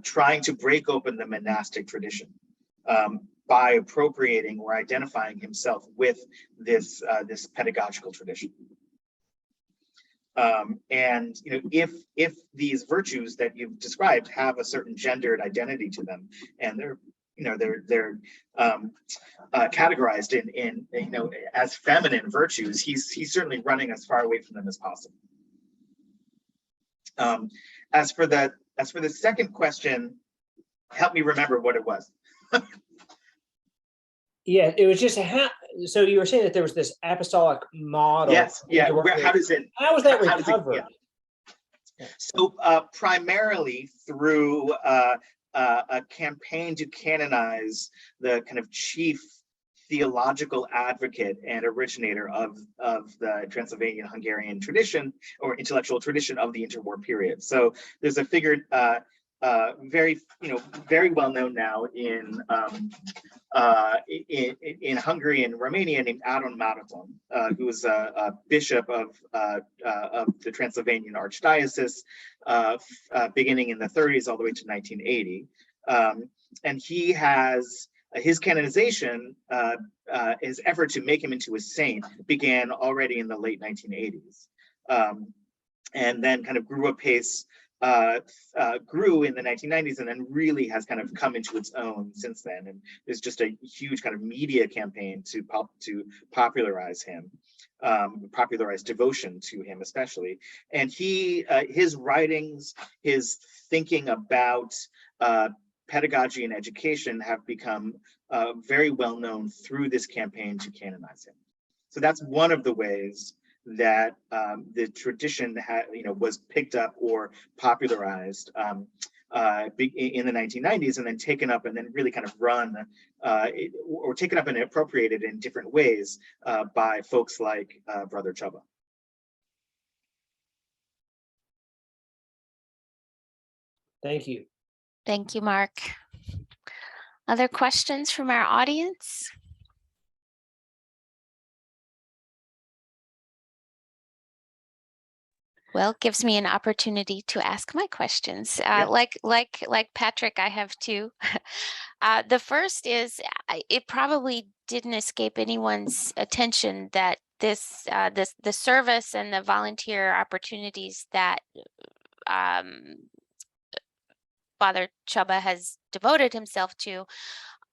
trying to break open the monastic tradition, by appropriating or identifying himself with this pedagogical tradition. And if these virtues that you've described have a certain gendered identity to them, and they're categorized in as feminine virtues, he's certainly running as far away from them as possible. As for the second question, help me remember what it was. Yeah, it was just so you were saying that there was this apostolic model. Yes, yeah. How was that recovered? So primarily through a campaign to canonize the kind of chief theological advocate and originator of the Transylvanian Hungarian tradition or intellectual tradition of the interwar period. So there's a figure very well known now in Hungary and Romania named Áron Maraton, who was a bishop of the Transylvanian Archdiocese beginning in the 30s all the way to 1980. And he has his canonization, his effort to make him into a saint began already in the late 1980s, and then kind of grew apace, grew in the 1990s, and then really has kind of come into its own since then. And there's just a huge kind of media campaign to popularize him, popularize devotion to him especially. And his writings, his thinking about pedagogy and education have become very well known through this campaign to canonize him. So that's one of the ways that the tradition was picked up or popularized in the 1990s, and then taken up and then really kind of run or taken up and appropriated in different ways by folks like Brother Choba. Thank you. Thank you, Mark. Other questions from our audience? Well, it gives me an opportunity to ask my questions. Yeah. Like Patrick, I have two. The first is, it probably didn't escape anyone's attention that the service and the volunteer opportunities that Father Choba has devoted himself to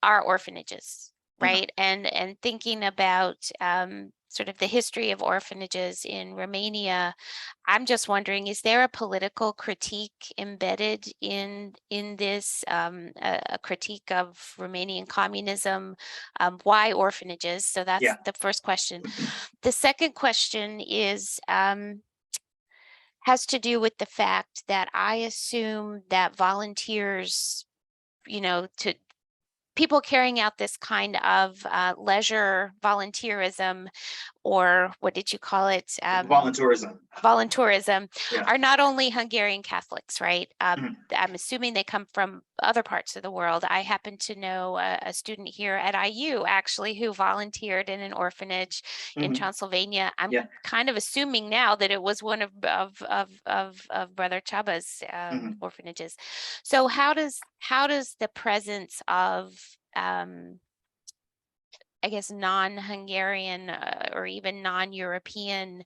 are orphanages, right? And thinking about sort of the history of orphanages in Romania, I'm just wondering, is there a political critique embedded in this, a critique of Romanian communism? Why orphanages? So that's Yeah. the first question. The second question is has to do with the fact that I assume that volunteers, you know, to people carrying out this kind of leisure volunteerism, or what did you call it? Volunteerism. Volunteerism Yeah. are not only Hungarian Catholics, right? Mhm. I'm assuming they come from other parts of the world. I happen to know a student here at IU actually who volunteered in an orphanage in Mhm. Transylvania. I'm Yeah. kind of assuming now that it was one of Brother Chaba's Mhm. orphanages. So how does the presence of I guess non-Hungarian or even non-European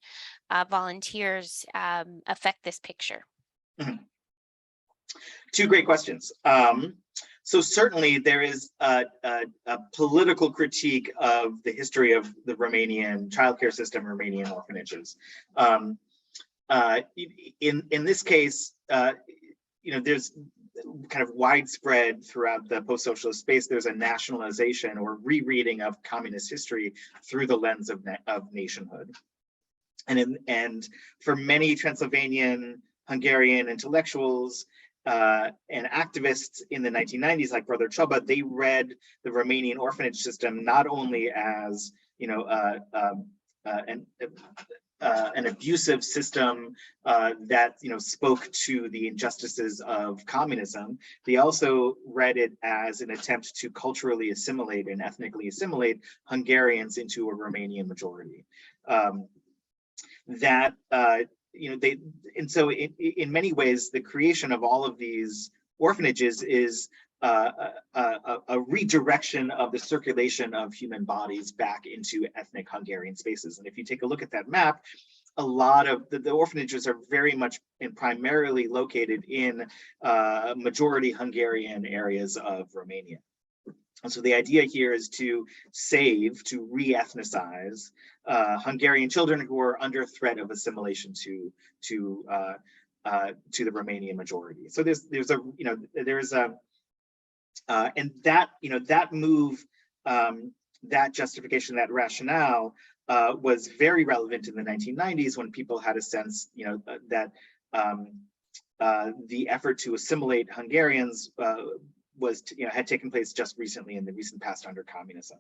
volunteers affect this picture? Two great questions. So certainly there is a political critique of the history of the Romanian childcare system, Romanian orphanages. In this case, there's kind of widespread throughout the post-socialist space, there's a nationalization or rereading of communist history through the lens of nationhood. And for many Transylvanian Hungarian intellectuals and activists in the 1990s, like Brother Chaba, they read the Romanian orphanage system not only as an abusive system that spoke to the injustices of communism. They also read it as an attempt to culturally assimilate and ethnically assimilate Hungarians into a Romanian majority. So in many ways, the creation of all of these orphanages is a redirection of the circulation of human bodies back into ethnic Hungarian spaces. And if you take a look at that map, a lot of the orphanages are very much and primarily located in majority Hungarian areas of Romania. And so the idea here is to re-ethnicize Hungarian children who are under threat of assimilation to the Romanian majority. So and that move, that justification, that rationale was very relevant in the 1990s when people had a sense, that the effort to assimilate Hungarians had taken place just recently in the recent past under communism.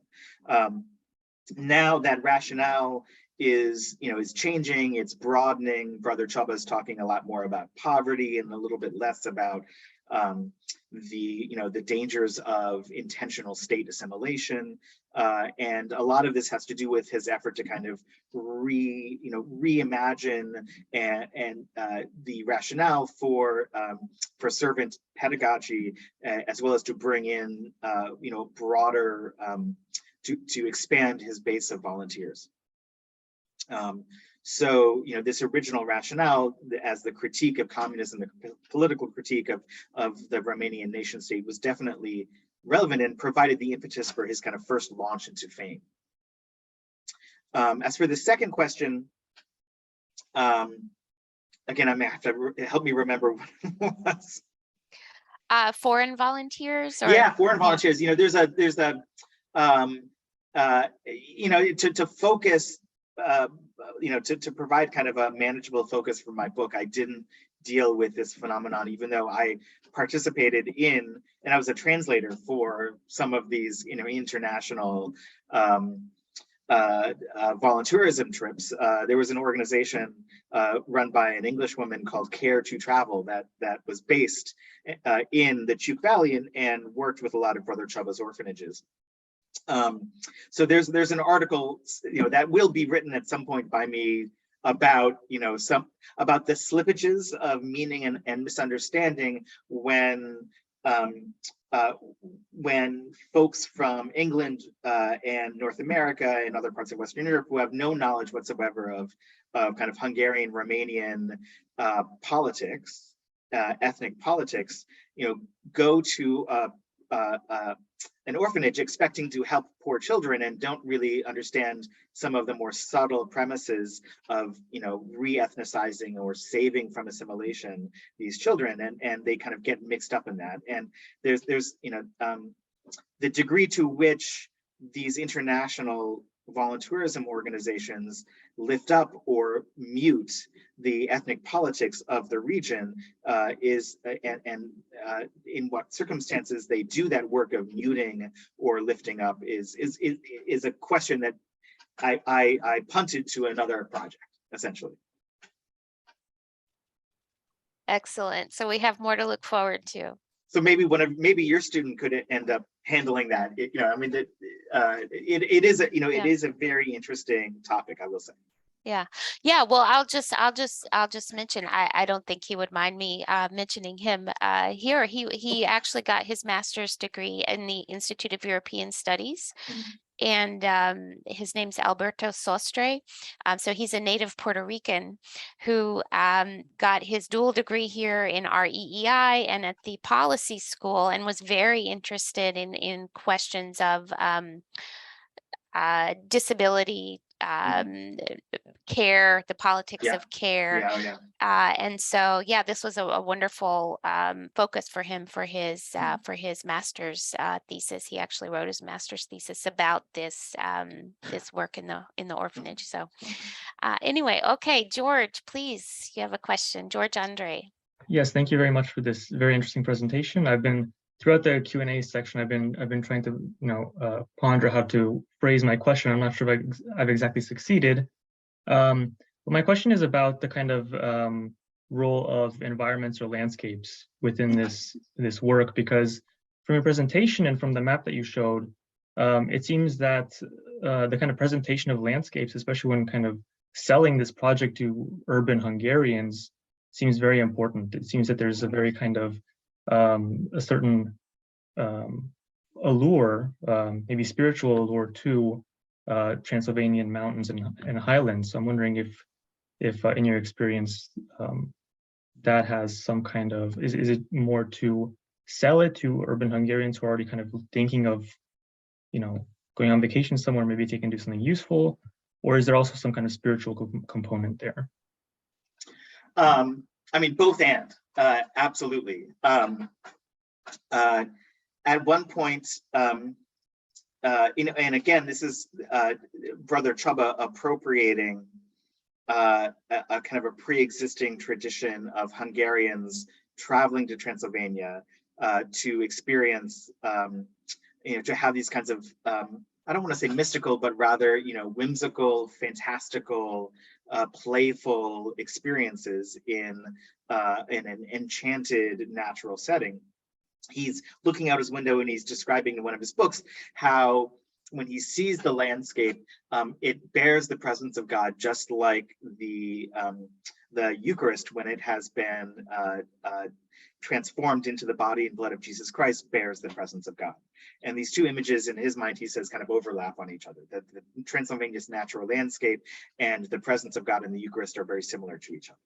Now that rationale is changing, it's broadening. Brother Chaba is talking a lot more about poverty and a little bit less about the dangers of intentional state assimilation, and a lot of this has to do with his effort to kind of reimagine and the rationale for servant pedagogy, as well as to bring in broader to expand his base of volunteers. So, this original rationale as the critique of communism, the political critique of the Romanian nation state was definitely relevant and provided the impetus for his kind of first launch into fame. As for the second question, again, I may have to help me remember what it was. Foreign volunteers? Or, yeah, foreign volunteers. There's a to focus, to provide kind of a manageable focus for my book, I didn't deal with this phenomenon, even though I participated in, and I was a translator for some of these, international volunteerism trips. There was an organization run by an English woman called Care to Travel that was based in the Chuk Valley and worked with a lot of Brother Chaba's orphanages. So there's an article that will be written at some point by me about about the slippages of meaning and misunderstanding when folks from England and North America and other parts of Western Europe who have no knowledge whatsoever of kind of Hungarian, Romanian politics, ethnic politics, go to an orphanage expecting to help poor poor children and don't really understand some of the more subtle premises of, re-ethnicizing or saving from assimilation these children, and they kind of get mixed up in that. And there's the degree to which these international volunteerism organizations lift up or mute the ethnic politics of the region in what circumstances they do that work of muting or lifting up is a question that I punted to another project, essentially. Excellent. So we have more to look forward to. So maybe your student could end up handling that. It is a very interesting topic, I will say. Yeah. Well, I'll just mention. I don't think he would mind me mentioning him here. He actually got his master's degree in the Institute of European Studies. And his name's Alberto Sostre. So he's a native Puerto Rican who got his dual degree here in our EEI and at the policy school, and was very interested in questions of disability, care, the politics of care. And so, this was a wonderful focus for him for his master's thesis. He actually wrote his master's thesis about this this work in the orphanage. So anyway, okay, George, please, you have a question. George Andre. Yes, thank you very much for this very interesting presentation. Throughout the Q&A section, I've been trying to ponder how to phrase my question. I'm not sure if I've exactly succeeded. But my question is about the kind of role of environments or landscapes within this work, because from your presentation and from the map that you showed, it seems that the kind of presentation of landscapes, especially when kind of selling this project to urban Hungarians, seems very important. It seems that there's a very kind of a certain allure, maybe spiritual allure to Transylvanian mountains and highlands. So I'm wondering if in your experience that has some kind of, is it more to sell it to urban Hungarians who are already kind of thinking of, going on vacation somewhere, maybe they can do something useful, or is there also some kind of spiritual component there? I mean, both and, absolutely. At one point, and again, this is Brother Csaba appropriating a kind of a pre-existing tradition of Hungarians traveling to Transylvania to experience, to have these kinds of, I don't want to say mystical, but rather, whimsical, fantastical, playful experiences in an enchanted natural setting. He's looking out his window and he's describing in one of his books how when he sees the landscape, it bears the presence of God, just like the Eucharist, when it has been transformed into the body and blood of Jesus Christ, bears the presence of God. And these two images in his mind, he says, kind of overlap on each other. The Transylvania's natural landscape and the presence of God in the Eucharist are very similar to each other.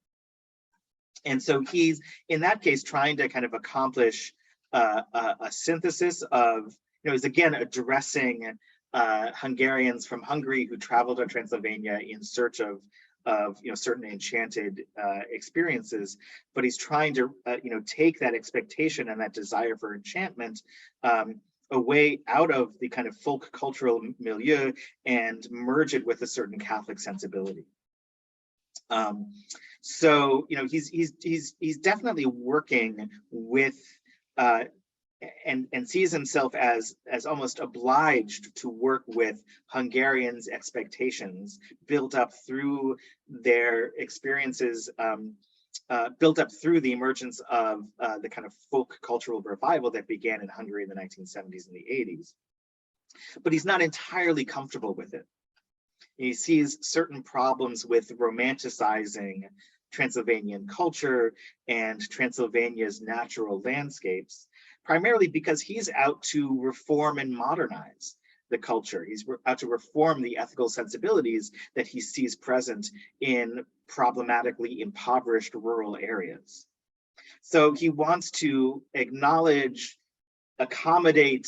And so he's, in that case, trying to kind of accomplish a synthesis of, is again addressing Hungarians from Hungary who traveled to Transylvania in search of certain enchanted experiences, but he's trying to take that expectation and that desire for enchantment away out of the kind of folk cultural milieu and merge it with a certain Catholic sensibility. So he's definitely working with and sees himself as almost obliged to work with Hungarians' expectations built up through their experiences, built up through the emergence of the kind of folk cultural revival that began in Hungary in the 1970s and the 80s. But he's not entirely comfortable with it. He sees certain problems with romanticizing Transylvanian culture and Transylvania's natural landscapes, primarily because he's out to reform and modernize the culture. He's out to reform the ethical sensibilities that he sees present in problematically impoverished rural areas. So he wants to acknowledge, accommodate,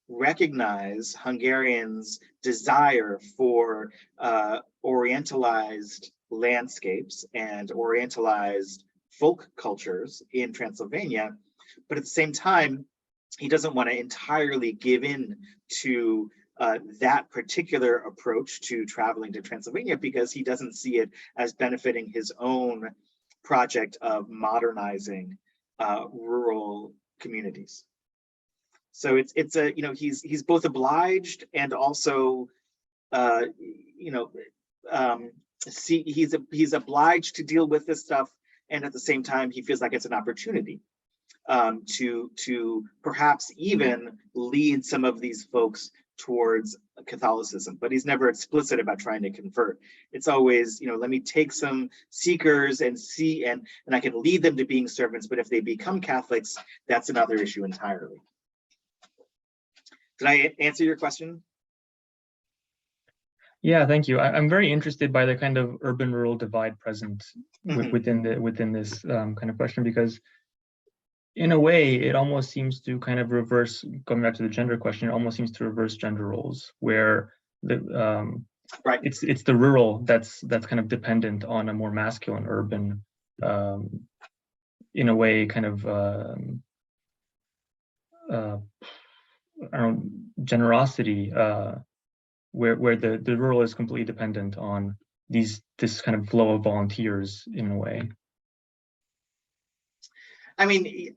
recognize Hungarians' desire for orientalized landscapes and orientalized folk cultures in Transylvania, but at the same time, he doesn't want to entirely give in to that particular approach to traveling to Transylvania because he doesn't see it as benefiting his own project of modernizing rural communities. So it's a, you know, he's both obliged and also you know, he's obliged to deal with this stuff, and at the same time he feels like it's an opportunity to perhaps even lead some of these folks towards Catholicism, but he's never explicit about trying to convert. It's always, you know, let me take some seekers and see, and I can lead them to being servants, but if they become Catholics, that's another issue entirely. Did I answer your question? Yeah, thank you. I'm very interested by the kind of urban-rural divide present within this kind of question, because in a way, it almost seems to kind of reverse, going back to the gender question, it almost seems to reverse gender roles, where the right, it's the rural that's kind of dependent on a more masculine urban, in a way, kind of I don't know, generosity, where the rural is completely dependent on this kind of flow of volunteers in a way. I mean,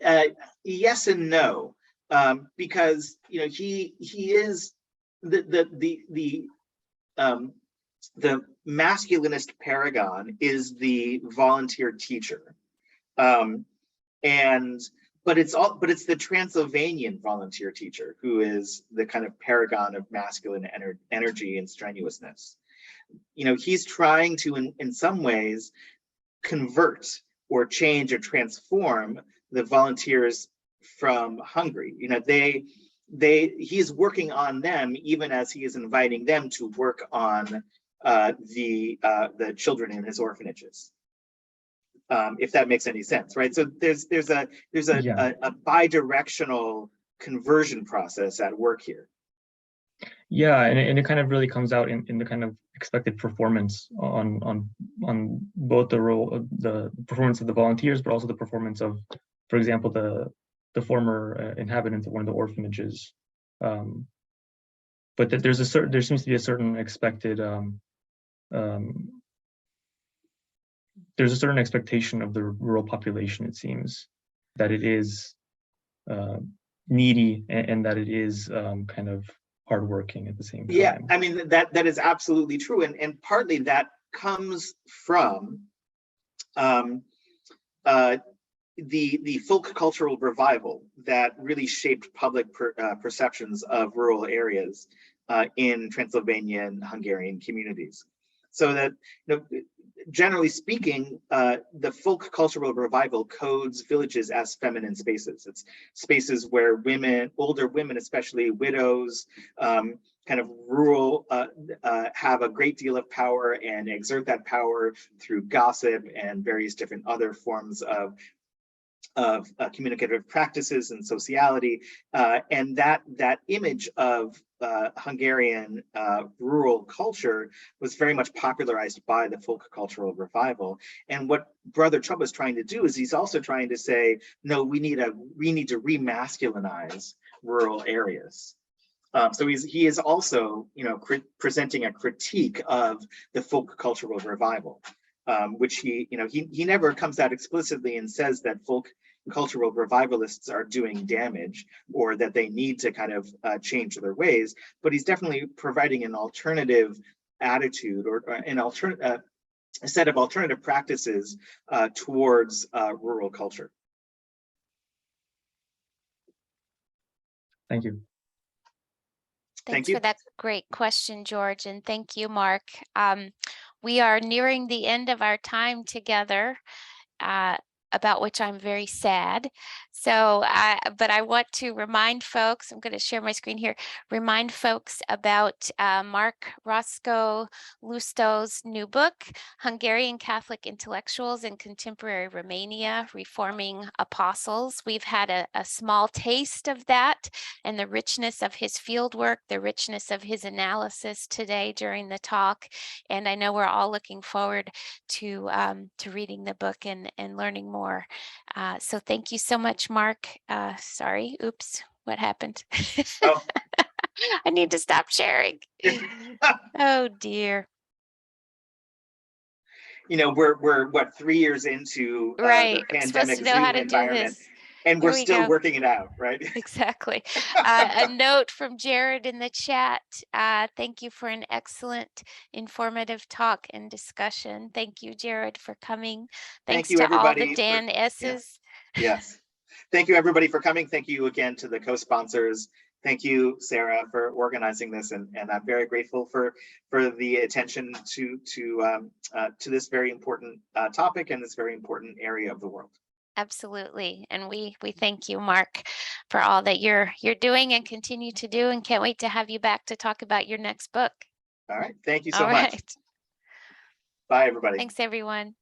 yes and no, because, you know, he is the masculinist paragon is the volunteer teacher, but it's the Transylvanian volunteer teacher who is the kind of paragon of masculine energy and strenuousness. You know, he's trying to in some ways convert or change or transform the volunteers from Hungary. You know, he's working on them even as he is inviting them to work on the children in his orphanages. If that makes any sense, right? So there's a bi-directional conversion process at work here. Yeah, and it kind of really comes out in the kind of expected performance on both the role, the performance of the volunteers, but also the performance of, for example, the former inhabitants of one of the orphanages. But that there seems to be a certain expected there's a certain expectation of the rural population, it seems, that it is needy and that it is kind of hardworking at the same time. Yeah, I mean, that is absolutely true. And partly that comes from the folk cultural revival that really shaped public perceptions of rural areas in Transylvanian Hungarian communities. So that, you know, generally speaking, the folk cultural revival codes villages as feminine spaces. It's spaces where women, older women, especially widows, kind of rural, have a great deal of power and exert that power through gossip and various different other forms of communicative practices and sociality, and that image of Hungarian rural culture was very much popularized by the folk cultural revival. And what Brother Csaba is trying to do is he's also trying to say, no, we need to remasculinize rural areas. So he is also, you know, presenting a critique of the folk cultural revival, which he never comes out explicitly and says that folk cultural revivalists are doing damage or that they need to kind of change their ways, but he's definitely providing an alternative attitude or a set of alternative practices towards rural culture. Thank you. Thanks for that great question, George, and thank you, Mark. We are nearing the end of our time together. about which I'm very sad. So, but I want to remind folks, I'm going to share my screen here, remind folks about Mark Roscoe Loustau's new book, Hungarian Catholic Intellectuals in Contemporary Romania, Reforming Apostles. We've had a small taste of that and the richness of his fieldwork, the richness of his analysis today during the talk. And I know we're all looking forward to reading the book and learning more. So thank you so much, Mark. Sorry, oops, what happened? Oh. I need to stop sharing. Oh dear. You know, we're what, 3 years into Right. the I'm supposed pandemic to know how Zoom to do environment, this. and There we're we still go. working it out, right? Exactly. A note from Jared in the chat. Thank you for an excellent, informative talk and discussion. Thank you, Jared, for coming. Thank Thanks you, to all the everybody. Dan S's. Yes. Thank you, everybody, for coming. Thank you again to the co-sponsors. Thank you, Sarah, for organizing this, and I'm very grateful for the attention to this very important topic and this very important area of the world. Absolutely. And we thank you, Mark, for all that you're doing and continue to do, and can't wait to have you back to talk about your next book. All right. Thank you so All much. right. Bye, everybody. Thanks, everyone.